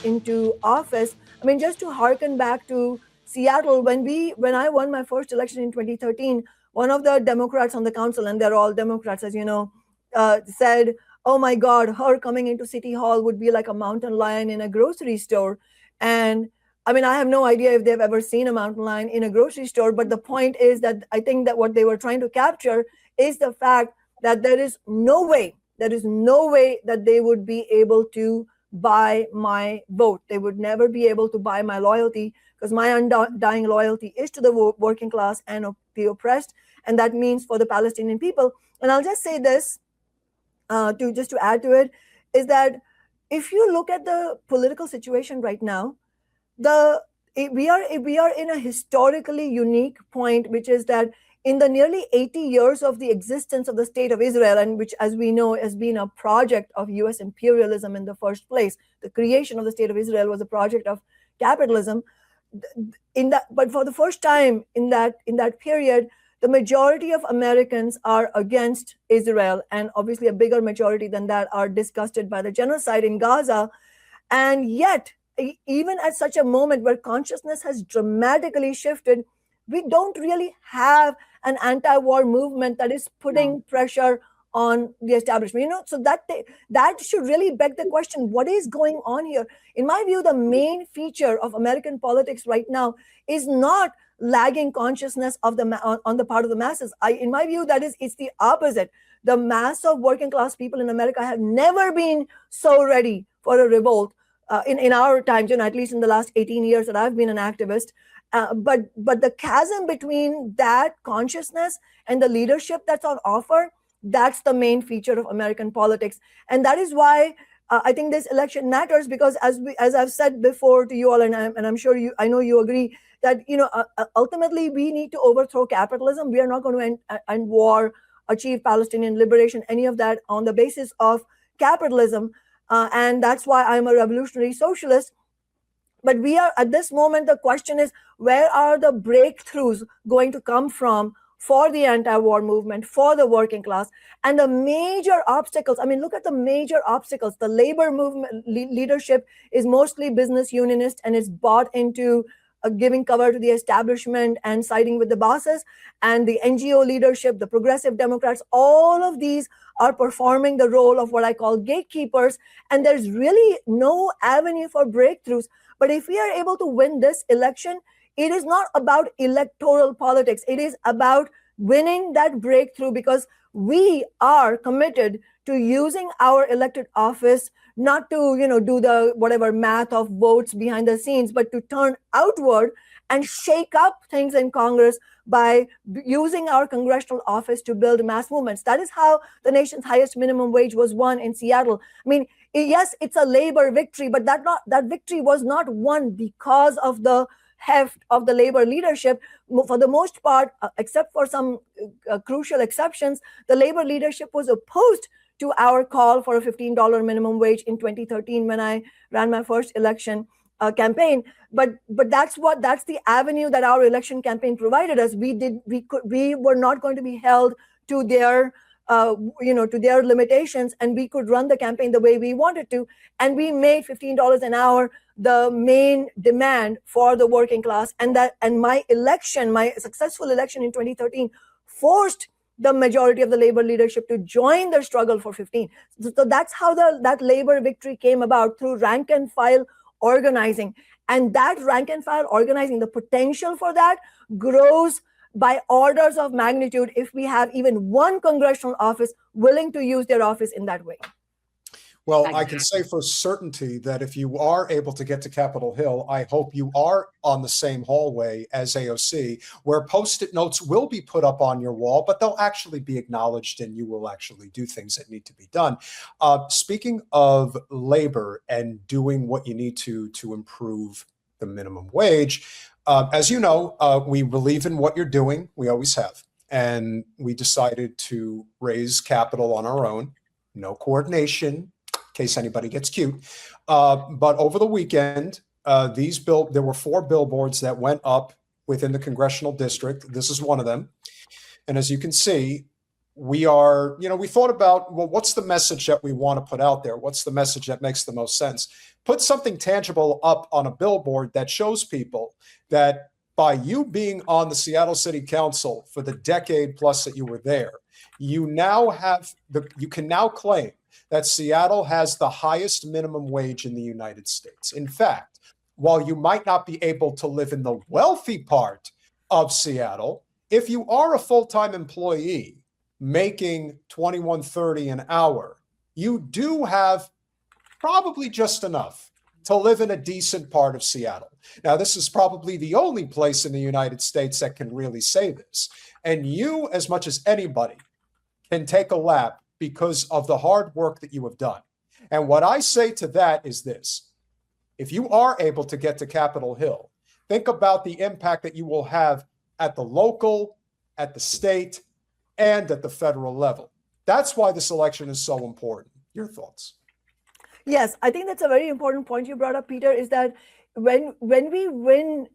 into office. I mean, just to harken back to Seattle, when I won my first election in 2013, one of the Democrats on the council, and they're all Democrats, as you know, said, "Oh my God, her coming into City Hall would be like a mountain lion in a grocery store." And I mean, I have no idea if they've ever seen a mountain lion in a grocery store, but the point is that I think that what they were trying to capture is the fact that there is no way that they would be able to buy my vote. They would never be able to buy my loyalty, because my undying loyalty is to the working class and the oppressed, and that means for the Palestinian people. And I'll just say this, to add to it, is that if you look at the political situation right now, we are in a historically unique point, which is that in the nearly 80 years of the existence of the state of Israel, and which, as we know, has been a project of US imperialism in the first place, the creation of the state of Israel was a project of capitalism. But for the first time in that period, the majority of Americans are against Israel, and obviously a bigger majority than that are disgusted by the genocide in Gaza. And yet, even at such a moment where consciousness has dramatically shifted, we don't really have an anti-war movement that is putting pressure on the establishment. So that should really beg the question: what is going on here? In my view, the main feature of American politics right now is not lagging consciousness of on the part of the masses. In my view, it's the opposite. The mass of working class people in America have never been so ready for a revolt in our times, at least in the last 18 years that I've been an activist. But the chasm between that consciousness and the leadership that's on offer, that's the main feature of American politics. And that is why I think this election matters, because as I've said before to you all, and I'm sure I know you agree, that ultimately we need to overthrow capitalism. We are not going to end war, achieve Palestinian liberation, any of that on the basis of capitalism. And that's why I'm a revolutionary socialist. But we are, at this moment, the question is, where are the breakthroughs going to come from for the anti-war movement, for the working class? And the major obstacles, I mean, look at the major obstacles. The labor movement leadership is mostly business unionist and is bought into giving cover to the establishment and siding with the bosses. And the NGO leadership, the progressive Democrats, all of these are performing the role of what I call gatekeepers. And there's really no avenue for breakthroughs. But if we are able to win this election, it is not about electoral politics. It is about winning that breakthrough, because we are committed to using our elected office not to, do the whatever math of votes behind the scenes, but to turn outward and shake up things in Congress by using our congressional office to build mass movements. That is how the nation's highest minimum wage was won in Seattle. I mean, yes, it's a labor victory, but that victory was not won because of the heft of the labor leadership. For the most part, except for some crucial exceptions, the labor leadership was opposed to our call for a $15 minimum wage in 2013 when I ran my first election campaign. But that's the avenue that our election campaign provided us. We were not going to be held to their to their limitations, and we could run the campaign the way we wanted to. And we made $15 an hour the main demand for the working class. And my successful election in 2013 forced the majority of the labor leadership to join the struggle for 15. So that's how that labor victory came about, through rank and file organizing. And that rank and file organizing, the potential for that grows by orders of magnitude if we have even one congressional office willing to use their office in that way. Well, I can say for certainty that if you are able to get to Capitol Hill, I hope you are on the same hallway as AOC, where Post-it notes will be put up on your wall, but they'll actually be acknowledged and you will actually do things that need to be done. Speaking of labor and doing what you need to improve the minimum wage, as you know, we believe in what you're doing. We always have. And we decided to raise capital on our own, no coordination, in case anybody gets cute. But over the weekend, there were 4 billboards that went up within the congressional district. This is one of them. And as you can see, we are, we thought about, well, what's the message that we want to put out there? What's the message that makes the most sense? Put something tangible up on a billboard that shows people that by you being on the Seattle City Council for the decade plus that you were there, you can now claim that Seattle has the highest minimum wage in the United States. In fact, while you might not be able to live in the wealthy part of Seattle, if you are a full-time employee making $21.30 an hour, you do have probably just enough to live in a decent part of Seattle. Now, this is probably the only place in the United States that can really say this. And you, as much as anybody, can take a lap because of the hard work that you have done. And what I say to that is this: if you are able to get to Capitol Hill, think about the impact that you will have at the local, at the state, and at the federal level. That's why this election is so important. Your thoughts? Yes, I think that's a very important point you brought up, Peter, is that when we win,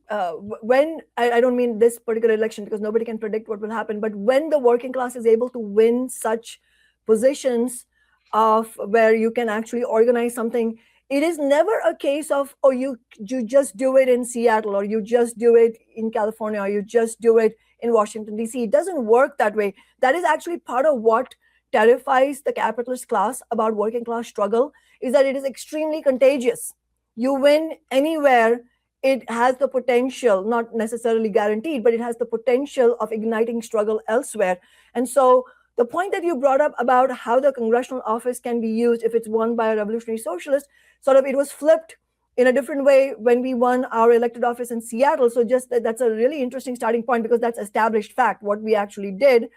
when I don't mean this particular election because nobody can predict what will happen, but when the working class is able to win such positions of where you can actually organize something, it is never a case of, oh, you just do it in Seattle, or you just do it in California, or you just do it in Washington, D.C. It doesn't work that way. That is actually part of what terrifies the capitalist class about working class struggle, is that it is extremely contagious. You win anywhere, it has the potential, not necessarily guaranteed, but it has the potential of igniting struggle elsewhere. And so the point that you brought up about how the congressional office can be used if it's won by a revolutionary socialist, sort of it was flipped in a different way when we won our elected office in Seattle. So just that's a really interesting starting point, because that's established fact, what we actually did,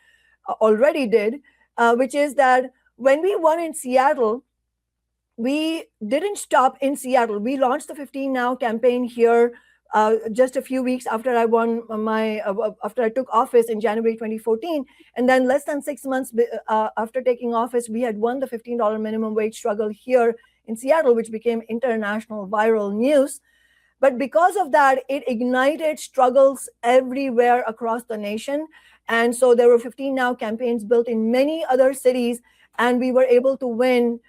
already did, which is that when we won in Seattle, we didn't stop in Seattle. We launched the 15 Now campaign here just a few weeks after I won after I took office in January 2014. And then less than 6 months after taking office, we had won the $15 minimum wage struggle here in Seattle, which became international viral news. But because of that, it ignited struggles everywhere across the nation. And so there were 15 Now campaigns built in many other cities, and we were able to win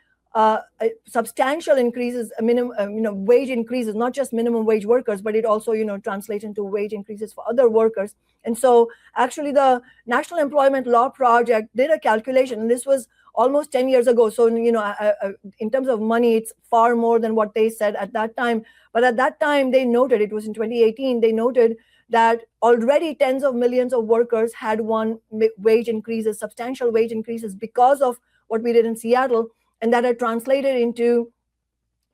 substantial increases, minimum, wage increases, not just minimum wage workers, but it also, translates into wage increases for other workers. And so actually the National Employment Law Project did a calculation, and this was almost 10 years ago. So, in terms of money, it's far more than what they said at that time. But at that time, they noted, it was in 2018, they noted that already tens of millions of workers had won wage increases, substantial wage increases, because of what we did in Seattle. And that had translated into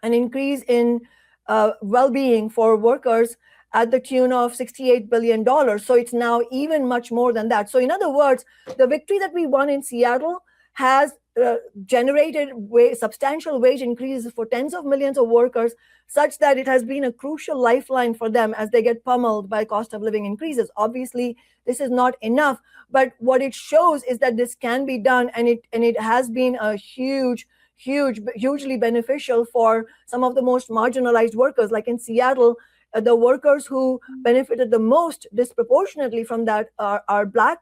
an increase in well-being for workers at the tune of $68 billion. So it's now even much more than that. So in other words, the victory that we won in Seattle has generated substantial wage increases for tens of millions of workers, such that it has been a crucial lifeline for them as they get pummeled by cost of living increases. Obviously, this is not enough, but what it shows is that this can be done, and it has been a hugely beneficial for some of the most marginalized workers. Like in Seattle, the workers who benefited the most disproportionately from that are Black,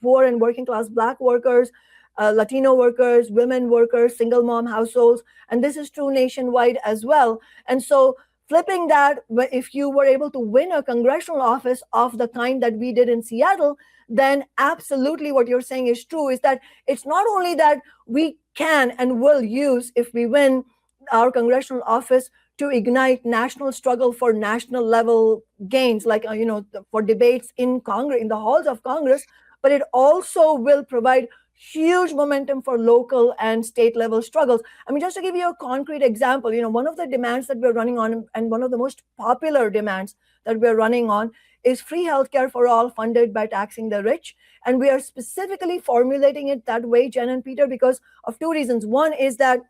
poor and working class Black workers, Latino workers, women workers, single mom households, and this is true nationwide as well. And so flipping that, if you were able to win a congressional office of the kind that we did in Seattle, then absolutely what you're saying is true, is that it's not only that we can and will use, if we win our congressional office, to ignite national struggle for national level gains, like, for debates in Congress, in the halls of Congress, but it also will provide huge momentum for local and state level struggles. I mean, just to give you a concrete example, one of the demands that we're running on, and one of the most popular demands that we're running on, is free healthcare for all, funded by taxing the rich. And we are specifically formulating it that way, Jen and Peter, because of two reasons. One is that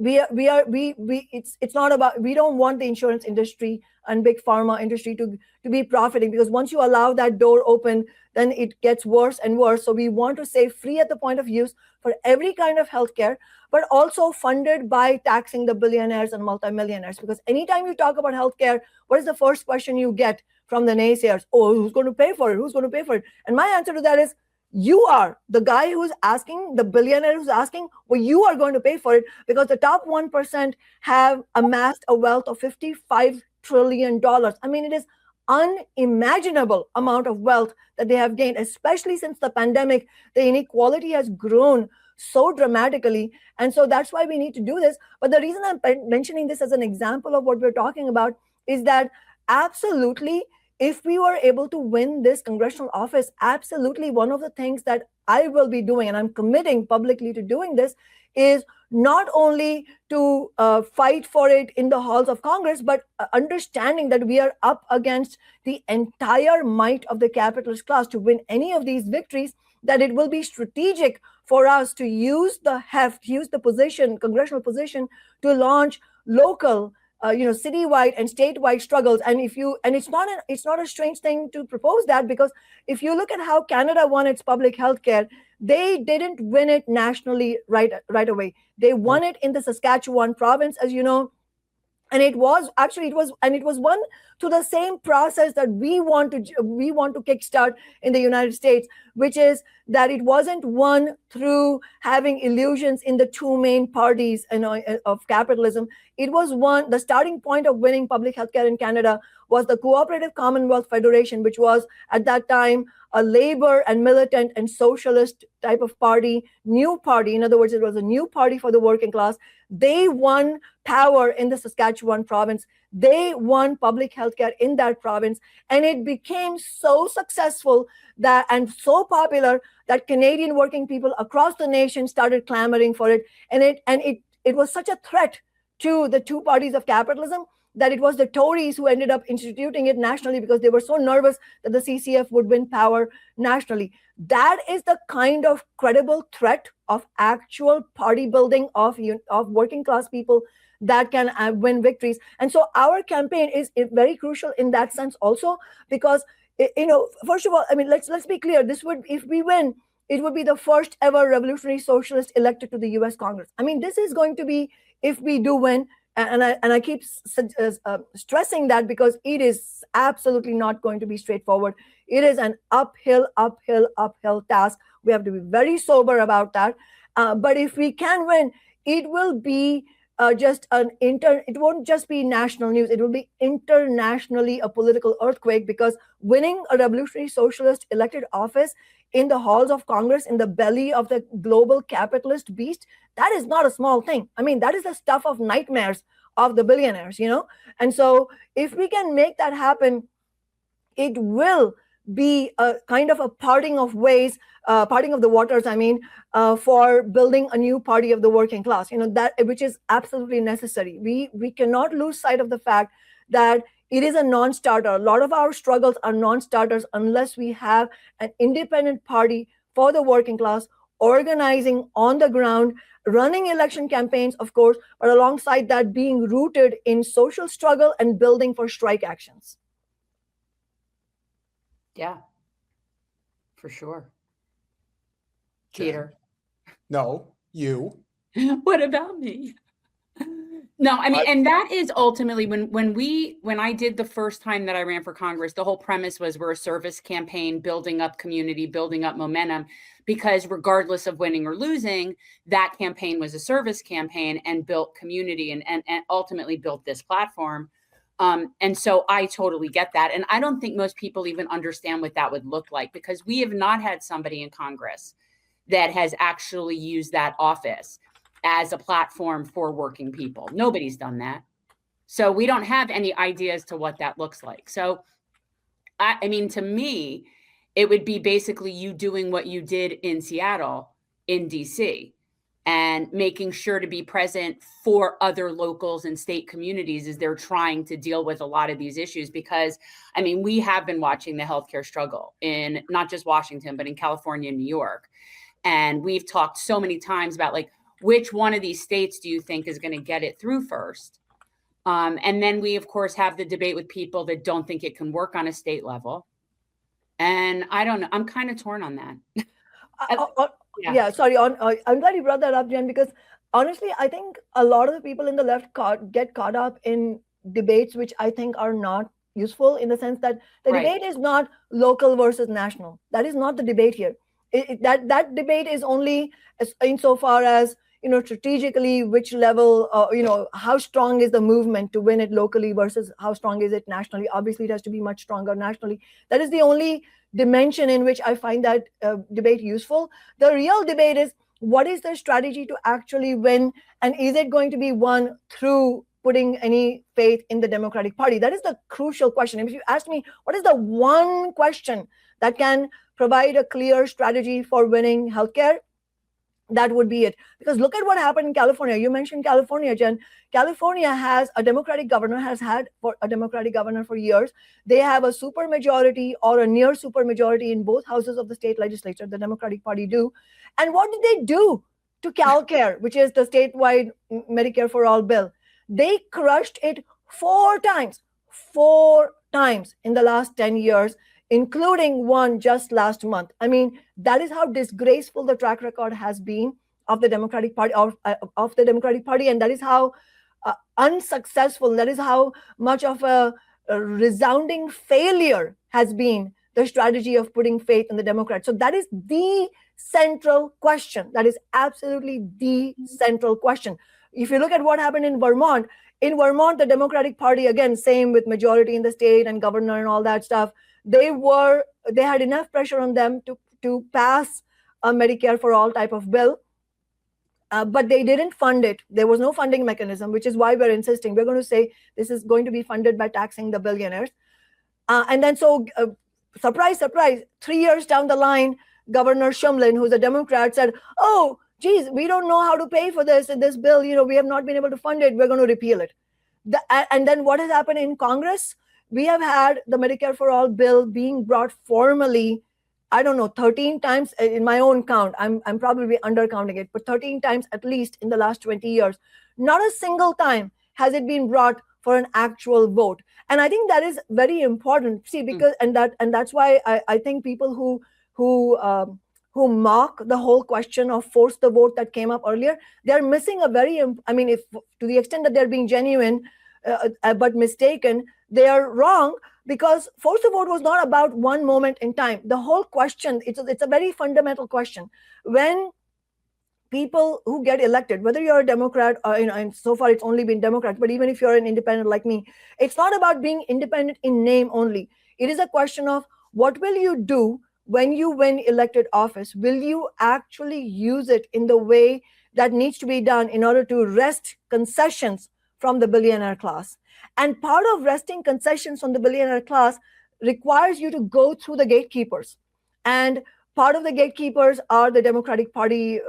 it's not about, we don't want the insurance industry and big pharma industry to be profiting, because once you allow that door open, then it gets worse and worse. So we want to say free at the point of use for every kind of healthcare, but also funded by taxing the billionaires and multimillionaires. Because anytime you talk about healthcare, what is the first question you get from the naysayers? Oh, who's going to pay for it? Who's going to pay for it? And my answer to that is, You are the guy who's asking, the billionaire who's asking, well, you are going to pay for it because the top 1% have amassed a wealth of $55 trillion. I mean, it is unimaginable amount of wealth that they have gained, especially since the pandemic. The inequality has grown so dramatically. And so that's why we need to do this. But the reason I'm mentioning this as an example of what we're talking about is that absolutely, if we were able to win this congressional office, absolutely one of the things that I will be doing, and I'm committing publicly to doing this, is not only to fight for it in the halls of Congress, but understanding that we are up against the entire might of the capitalist class to win any of these victories, that it will be strategic for us to use the heft, use the position, congressional position, to launch local, citywide and statewide struggles. And it's not a strange thing to propose that, because if you look at how Canada won its public health care, they didn't win it nationally right away. They won it in the Saskatchewan province, as you know, and it was won to the same process that we want to kickstart in the United States, which is that it wasn't won through having illusions in the two main parties of capitalism. It was won. The starting point of winning public healthcare in Canada was the Cooperative Commonwealth Federation, which was at that time a labor and militant and socialist type of party, new party. In other words, it was a new party for the working class. They won power in the Saskatchewan province. They won public health care in that province. And it became so successful and so popular that Canadian working people across the nation started clamoring for it. And it was such a threat to the two parties of capitalism that it was the Tories who ended up instituting it nationally, because they were so nervous that the CCF would win power nationally. That is the kind of credible threat of actual party building of working class people that can win victories. And so our campaign is very crucial in that sense also, because, first of all, I mean, let's be clear. If we win, it would be the first ever revolutionary socialist elected to the US Congress. I mean, this is going to be, if we do win, and I keep stressing that, because it is absolutely not going to be straightforward. It is an uphill task. We have to be very sober about that. But if we can win, it will be it won't just be national news. It will be internationally a political earthquake, because winning a revolutionary socialist elected office in the halls of Congress, in the belly of the global capitalist beast, that is not a small thing. I mean, that is the stuff of nightmares of the billionaires, And so if we can make that happen, it will be a kind of a parting of ways, parting of the waters, for building a new party of the working class, that which is absolutely necessary. We cannot lose sight of the fact that it is a non-starter. A lot of our struggles are non-starters unless we have an independent party for the working class, organizing on the ground, running election campaigns, of course, but alongside that being rooted in social struggle and building for strike actions. Yeah, for sure. Peter. No, you. What about me? No, I mean, and that is ultimately when I did the first time that I ran for Congress, the whole premise was we're a service campaign, building up community, building up momentum, because regardless of winning or losing, that campaign was a service campaign and built community and ultimately built this platform. And so I totally get that. And I don't think most people even understand what that would look like, because we have not had somebody in Congress that has actually used that office as a platform for working people. Nobody's done that. So we don't have any idea as to what that looks like. So, I mean, to me, it would be basically you doing what you did in Seattle, in DC, and making sure to be present for other locals and state communities as they're trying to deal with a lot of these issues. Because, I mean, we have been watching the healthcare struggle in not just Washington, but in California and New York. And we've talked so many times about, like, which one of these states do you think is going to get it through first? And then we, of course, have the debate with people that don't think it can work on a state level. And I don't know. I'm kind of torn on that. Yeah, sorry. I'm glad you brought that up, Jen, because honestly, I think a lot of the people in the left get caught up in debates which I think are not useful, in the sense that the debate is not local versus national. That is not the debate here. that debate is only insofar as, strategically which level, how strong is the movement to win it locally versus how strong is it nationally. Obviously, it has to be much stronger nationally. That is the only dimension in which I find that debate useful. The real debate is, what is the strategy to actually win, and is it going to be won through putting any faith in the Democratic Party? That is the crucial question. And if you ask me, what is the one question that can provide a clear strategy for winning healthcare, that would be it. Because look at what happened in California. You mentioned California, Jen. California has a Democratic governor, has had a Democratic governor for years. They have a supermajority or a near supermajority in both houses of the state legislature, the Democratic Party do. And what did they do to CalCare, which is the statewide Medicare for All bill? They crushed it 4 times in the last 10 years, including one just last month. I mean, that is how disgraceful the track record has been of the Democratic Party, and that is how unsuccessful, that is how much of a resounding failure has been the strategy of putting faith in the Democrats. So that is the central question. That is absolutely the central question. If you look at what happened in Vermont, the Democratic Party, again, same with majority in the state and governor and all that stuff, they had enough pressure on them to pass a Medicare for All type of bill, but they didn't fund it. There was no funding mechanism, which is why we're insisting. We're going to say this is going to be funded by taxing the billionaires. And then surprise, 3 years down the line, Governor Shumlin, who's a Democrat, said, oh, geez, we don't know how to pay for this bill. We have not been able to fund it. We're going to repeal it. And then what has happened in Congress? We have had the Medicare for All bill being brought formally, 13 times in my own count. I'm probably undercounting it, but 13 times at least in the last 20 years. Not a single time has it been brought for an actual vote. And I think that is very important. See, because and that's why I think people who mock the whole question of force the vote that came up earlier, they're missing if to the extent that they're being genuine but mistaken, they are wrong, because force the vote was not about one moment in time. The whole question, it's a very fundamental question. When people who get elected, whether you're a Democrat or, and so far it's only been Democrat, but even if you're an independent like me, it's not about being independent in name only. It is a question of, what will you do when you win elected office? Will you actually use it in the way that needs to be done in order to wrest concessions from the billionaire class? And part of wresting concessions from the billionaire class requires you to go through the gatekeepers. And part of the gatekeepers are the Democratic Party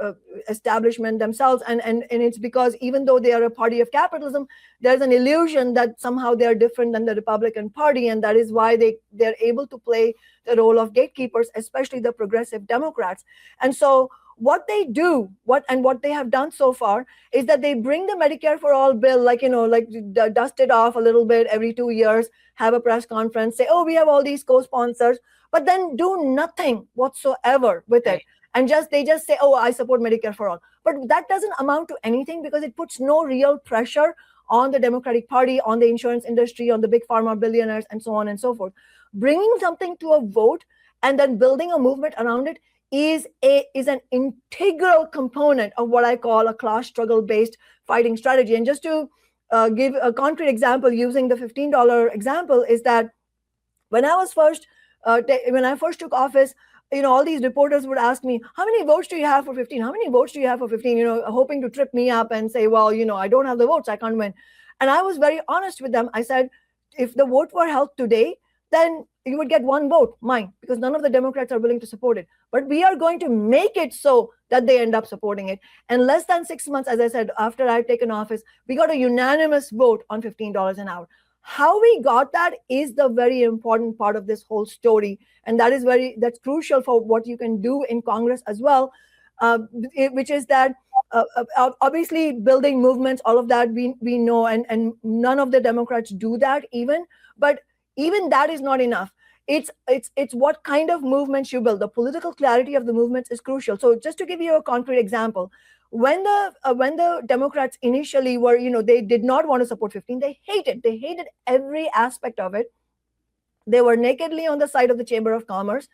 establishment themselves. And it's because even though they are a party of capitalism, there's an illusion that somehow they're different than the Republican Party. And that is why they're able to play the role of gatekeepers, especially the progressive Democrats. And so what they do, what they have done so far, is that they bring the Medicare for All bill, dust it off a little bit every 2 years, have a press conference, say, oh, we have all these co-sponsors, but then do nothing whatsoever with it. And they just say, oh, I support Medicare for All. But that doesn't amount to anything, because it puts no real pressure on the Democratic Party, on the insurance industry, on the big pharma billionaires, and so on and so forth. Bringing something to a vote and then building a movement around it is an integral component of what I call a class struggle-based fighting strategy. And just to give a concrete example, using the $15 example, is that when I first took office, all these reporters would ask me, how many votes do you have for 15? How many votes do you have for 15? Hoping to trip me up and say, well, I don't have the votes, I can't win. And I was very honest with them. I said, if the vote were held today, then you would get one vote, mine, because none of the Democrats are willing to support it. But we are going to make it so that they end up supporting it. And less than 6 months, as I said, after I'd taken office, we got a unanimous vote on $15 an hour. How we got that is the very important part of this whole story. And that's crucial for what you can do in Congress as well, which is that obviously building movements, all of that we know, and none of the Democrats do that even. But even that is not enough. It's what kind of movements you build. The political clarity of the movements is crucial. So just to give you a concrete example, when the Democrats initially were, they did not want to support 15. They hated every aspect of it. They were nakedly on the side of the Chamber of Commerce.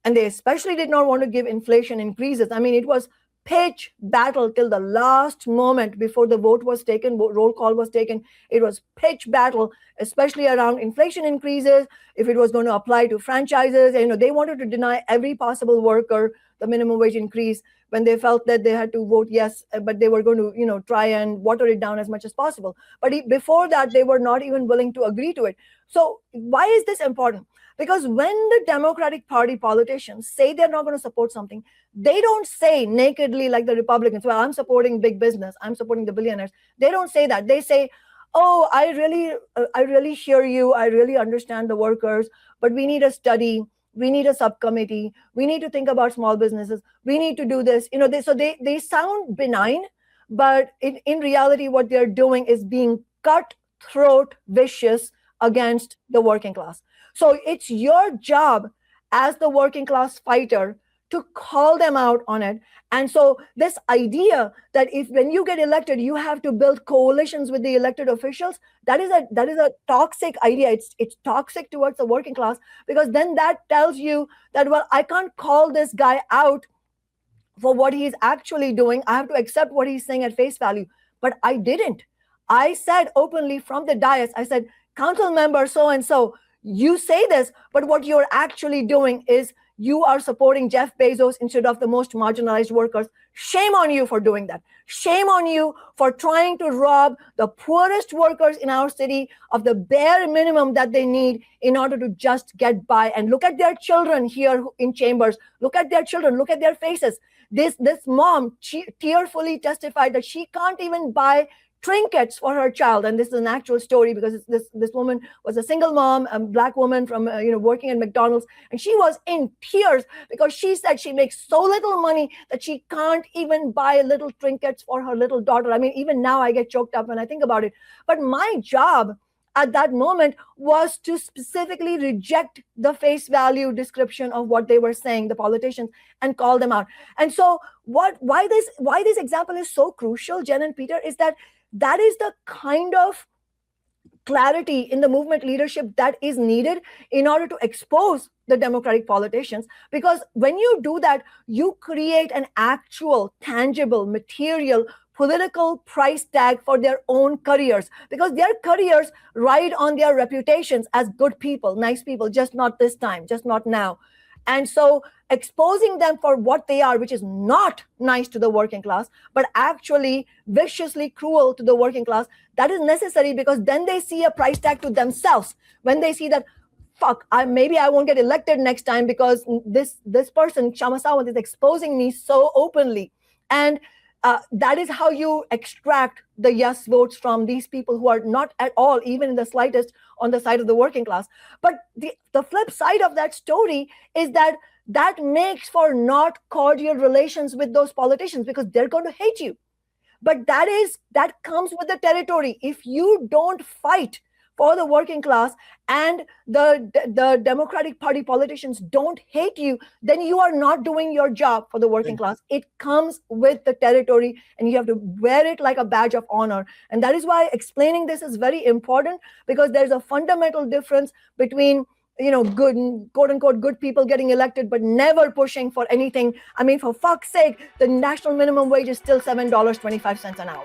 And they especially did not want to give inflation increases. I mean, it was pitch battle till the last moment before the vote was taken, roll call was taken. It was pitch battle, especially around inflation increases, if it was going to apply to franchises. They wanted to deny every possible worker the minimum wage increase when they felt that they had to vote yes, but they were going to, try and water it down as much as possible. But before that, they were not even willing to agree to it. So why is this important? Because when the Democratic Party politicians say they're not going to support something, they don't say nakedly like the Republicans, well, I'm supporting big business, I'm supporting the billionaires. They don't say that. They say, oh, I really hear you, I really understand the workers, but we need a study, we need a subcommittee, we need to think about small businesses, we need to do this. They sound benign, but in reality, what they're doing is being cutthroat vicious against the working class. So it's your job as the working class fighter to call them out on it. And so this idea that when you get elected, you have to build coalitions with the elected officials, that is a toxic idea. It's toxic towards the working class, because then that tells you that, well, I can't call this guy out for what he's actually doing. I have to accept what he's saying at face value. But I didn't. I said openly from the dais, I said, council member so-and-so, you say this, but what you're actually doing is you are supporting Jeff Bezos instead of the most marginalized workers. Shame on you for doing that. Shame on you for trying to rob the poorest workers in our city of the bare minimum that they need in order to just get by. And look at their children here in chambers. Look at their children. Look at their faces. This mom tearfully testified that she can't even buy trinkets for her child. And this is an actual story, because this woman was a single mom, a Black woman from working at McDonald's, and she was in tears because she said she makes so little money that she can't even buy little trinkets for her little daughter. I mean, even now I get choked up when I think about it. But my job at that moment was to specifically reject the face value description of what they were saying, the politicians, and call them out. And so why this example is so crucial, Jen and Peter, is that is the kind of clarity in the movement leadership that is needed in order to expose the Democratic politicians. Because when you do that, you create an actual, tangible, material, political price tag for their own careers, because their careers ride on their reputations as good people, nice people, just not this time, just not now. And so exposing them for what they are, which is not nice to the working class, but actually viciously cruel to the working class, that is necessary, because then they see a price tag to themselves. When they see that, fuck, maybe I won't get elected next time because this person, Kshama Sawant, is exposing me so openly. And that is how you extract the yes votes from these people who are not at all, even in the slightest, on the side of the working class. But the flip side of that story is that makes for not cordial relations with those politicians, because they're going to hate you. But that comes with the territory. If you don't fight for the working class and the Democratic Party politicians don't hate you, then you are not doing your job for the working class. It comes with the territory, and you have to wear it like a badge of honor. And that is why explaining this is very important, because there's a fundamental difference between good, quote unquote, good people getting elected, but never pushing for anything. I mean, for fuck's sake, the national minimum wage is still $7.25 an hour.